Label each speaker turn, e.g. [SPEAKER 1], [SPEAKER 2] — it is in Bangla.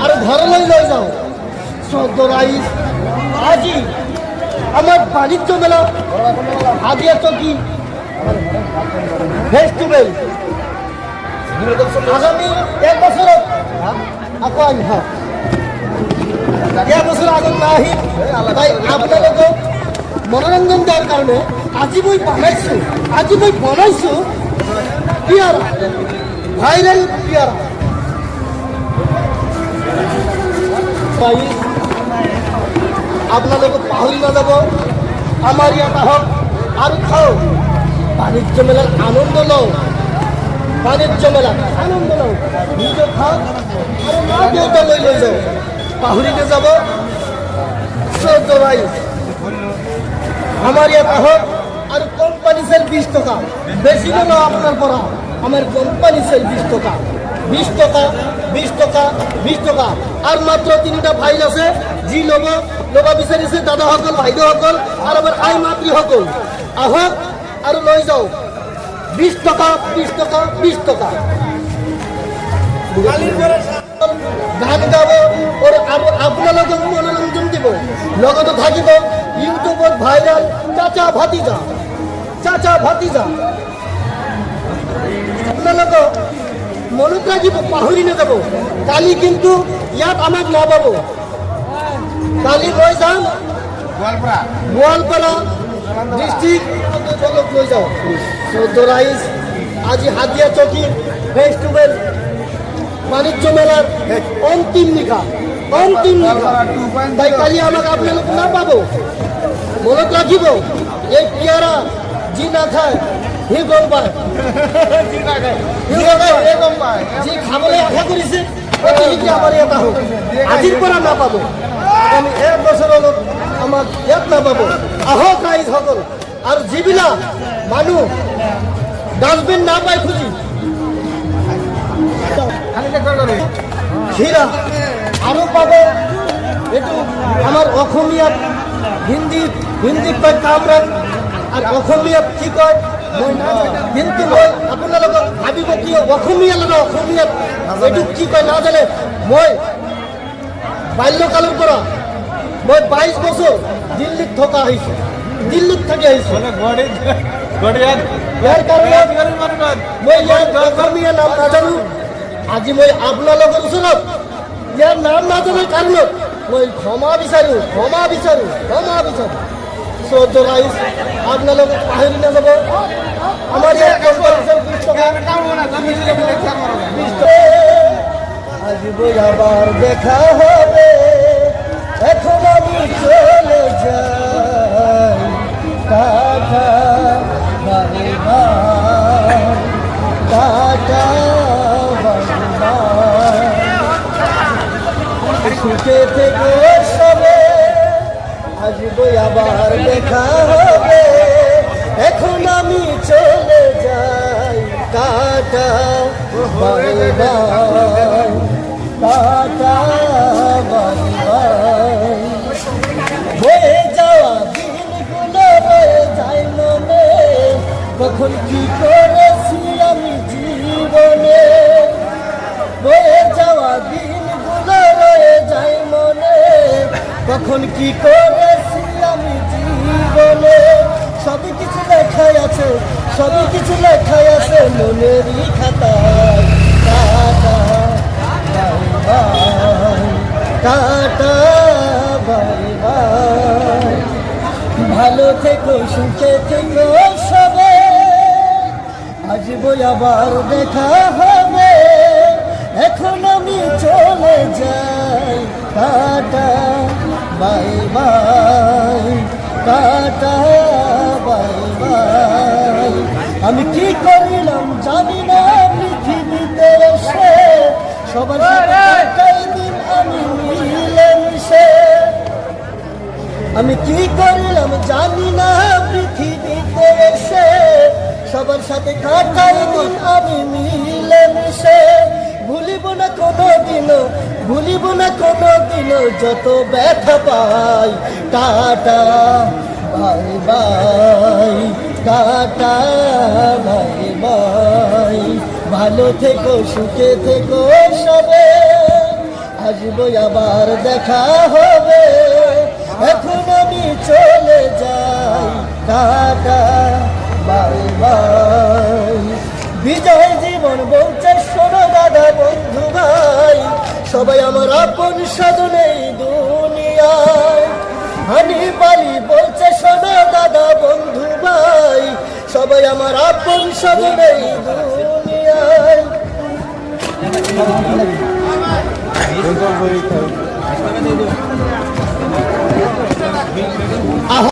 [SPEAKER 1] আর ঘরলৈ লৈ যাও চৌদ্দ রাইস আজি আমার বাণিজ্য মেলা হাদিয়া চকি ফেস্টিভেল আগামী এক বছর আকৌ আহি হ্যাঁ এক বছর আগত না আহি তাই আপোনালোকক মনোরঞ্জন দেওয়ার কারণে আজি মই বনাইছো পিয়ারা ভাইরাল পিয়ারা আপোনালোক পাহৰি নাযাব আমাৰ ইয়াত আহক আৰু খাওক বাণিজ্য মেলাৰ আনন্দ লওঁ বাণিজ্য মেলাত আনন্দ লওঁ নিজে খাওক আৰু মা দেউতালৈ লৈ যাওক পাহৰি নাযাব চৌদ্দ রাইস আমার ইয়াত আহক আর কোম্পানি সেল 20 টাকা বেশি না আপনার পড়া আমার কোম্পানি সেল 20 টাকা 20 টাকা 20 টাকা 20 টাকা আর মাত্র 3টা ফাইল আছে জি লব বিচাৰিছে দাদা সকল ভাইদেউ সকল আর আমার আই মাতৃ সকল আহক আর লৈ যাও 20 টাকা 20 টাকা 20 টাকা গান গাব আর আপোনালোকক মনোরঞ্জন দিব লগতে থাকিব ইউটিউবত ভাইরাল চাচা ভাতিজা আপোনালোক মনত রাখিব পাহৰি নাযাব কালি কিন্তু ইয়াত আমাক নাপাব কালি লৈ যাম গোৱালপাৰা ডিস্ট্রিক্ট লৈ যাও চৌদ্দ রাইস আজি হাতিয়া চকি ফেস্টিভেল বাণিজ্য মেলার অন্তিম নিশা তাই কালি আমাক আপোনালোক না পাব মনত রাখিব এই পিয়ারা যি না খায় সি গম পায় যি খাবলৈ আশা কৰিছে আমাৰ ইয়াত আহক আজিৰ পৰা নাপাব আমি এক বছৰত আমাক ইয়াত নাপাব আহক ৰাইজ সকল আৰু যিবিলাক মানুহ ডাষ্টবিন নাপায় খুজি ক্ষীরা আরো পাবে এইটো আমার অসমীয়াত হিন্দীত কয় কামৰাং আর অসমীয়াত কি কয় মই কিন্তু মই আপোনালোকক ভাবিব কি অসমীয়াত এইটো কি কয় নাজানে মই বাল্যকালৰ পৰা মই 22 বছৰ দিল্লীত থকা আহিছোঁ দিল্লীত থাকি আহিছোঁ ইয়াৰ কাৰণে মই ইয়াৰ অসমীয়া নাম নাজানো আজি মই আপোনালোকৰ ওচৰত ইয়াৰ নাম নাজানাৰ কাৰণত মই ক্ষমা বিচাৰো চৌদ্দ রাইস আপোনালোকে পাহৰি নাযাব আমাৰ ইয়াত আজি বই আবার দেখা হবে এখন আমি চলে যাই টাটা বাই বাই টাটা সুখে থেকে সবে আসবো আবার দেখা হবে এখন আমি চলে যাই tata bye bye tata bye by বয়ে যাওয়া দিনগুলো রয়ে যায় মনে কখন কি করেছি আমি জীবনে বয়ে যাওয়া দিনগুলো রয়ে যায় মনে কখন কি করেছি আমি জীবনে সবই কিছু লেখাই আছে মনেরই খাতায় tata bye bye tata bye bye ভালো থেকো সুখে থেকো সবে আসবো আবার দেখা হবে এখন আমি চলে যাই tata bye bye tata bye by আমি কি করিলাম জানি না পৃথিবীতে এসে সবার সাথে দিন আমি মিলেমিশে আমি কি করিলাম জানি না পৃথিবীতে এসে সবার সাথে কাটাই দিন আমি মিলেমিশে ভুলিব না কোনো দিনও যত ব্যথা পাই tata bye bye tata bye bye ভালো থেকো সুখে থেকো সবে আসবো আবার দেখা হবে, এখন আমি চলে যাই, টাটা বাই বাই। বিজয় জীবন বলছে শোনো দাদা বন্ধু ভাই, সবাই আমার আপন স্বজন এই দুনিয়ায়। হানি পালি বলছে শোনো দাদা বন্ধু ভাই, সবাই আমার আপন স্বজন এই দুনিয়ায়।